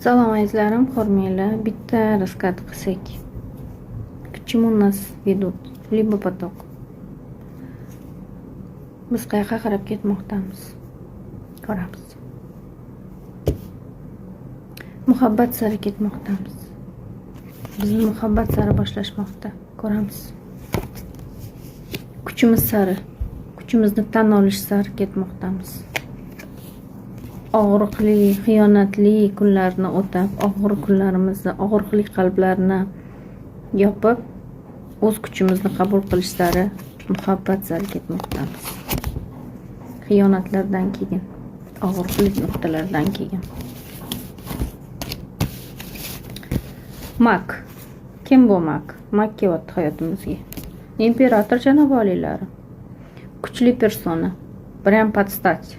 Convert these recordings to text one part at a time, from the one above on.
Salom azizlarim, hurmatli, bitta расклад qilsak. К чему нас ведут? Либо поток. Biz qayerga qarab ketmoqdamiz? Ko'ramiz. Muhabbat sari ketmoqdamiz. Bizni muhabbat sari boshlashmoqda. Ko'ramiz. Kuchimiz sari, kuchimizni tan olish sari ketmoqdamiz. Og'riqli, xiyonatli kunlarni o'tab, og'ir kunlarimizni, og'riqli qalblarni yopib, o'z kuchimizni qabul qilish sari, muhabbat sari ketmoqdamiz. Xiyonatlardan keyin, og'riqli nuqtalardan keyin. Mak. Kim bu Mak? Mak kelyapti hayotimizga. Imperator janob oliylari. Kuchli persona. Прям подстать.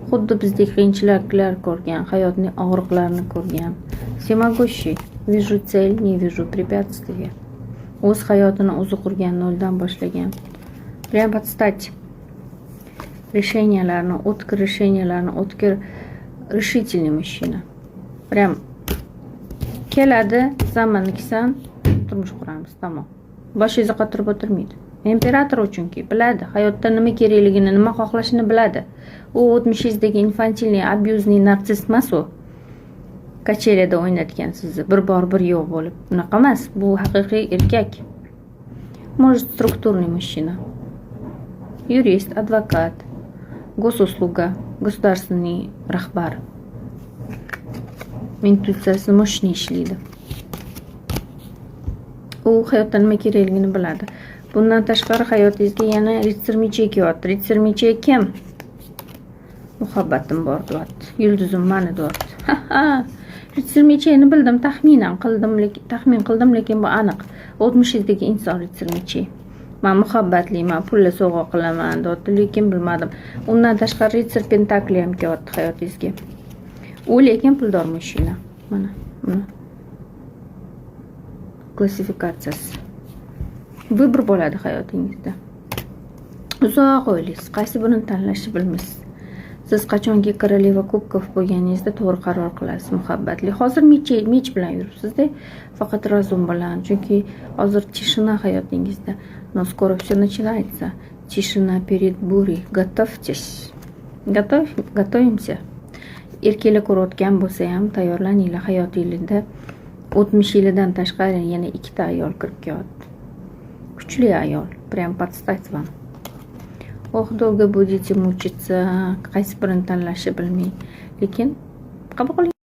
Xuddi bizdek qiyinchiliklar ko'rgan, hayotning og'riqlarini ko'rgan. Всемогущий. Вижу цель, не вижу препятствия. O'z hayotini o'zi qurgan, noldan boshlagan. Прям подстать. Решенияларni, o'tkir решенияларni, o'tkir решительный mужчина. Прям keladi, zamonnikisan, turmush quramiz, tamom. Boshingizni qotirib o'tirmaydi. Imperator uchunki biladi, hayotda nima kerakligini, nima xohlashini biladi. U o'tmishingizdagi infantilniy, abyuzniy narsist emas u. Kachelada o'ynatgan sizni bir bor bir yo'q bo'lib. Unaqa emas, bu haqiqiy erkak. Может, структурный мужчина. Юрист, адвокат, госуслуга, государственный rahbar. Intuitsiyasi mощный ishlaydi. U hayotda nima kerakligini biladi. Bundan tashqari hayotingizga yana ritsar mechey kelyapti. Ritsar mechey kim? Muhabbatim bor deyapti. Yulduzim mani deyapti. Ritsar mecheyni bildim, taxmin qildim, lekin bu aniq. O'tmishingizdagi inson ritsar mechey. Men muhabbatliman, pulni sovg'a qilaman deyapti, lekin bilmadim. Undan tashqari ritsar pentakli ham kelyapti hayotingizga. U lekin puldor mashina. Mana. Klassifikatsiyasi. Vыбор bo'ladi hayotingizda. Uzoq o'ylaysiz, qaysi birini tanlashni bilmaysiz. Siz qachonki koroleva kubkov bo'lganingizda to'g'ri qaror qilasiz, muhabbatli. Hozir mech bilan yuribsiz-da, faqat razum bilan. Chunki hozir tishina hayotingizda. Но скоро все начинается. Тишина перед бурей. Готовьтесь. Готовимся. Erkaklar ko'rayotgan bo'lsa ham tayyorlaninglar, hayotingizda o'tmishingizdan tashqari yana ikkita ayol kirib kelyapti. Kuchli ayol, прям подстать вам. Ох, долго будете мучиться, qaysi birini tanlashni bilmay, lekin qabul qiling.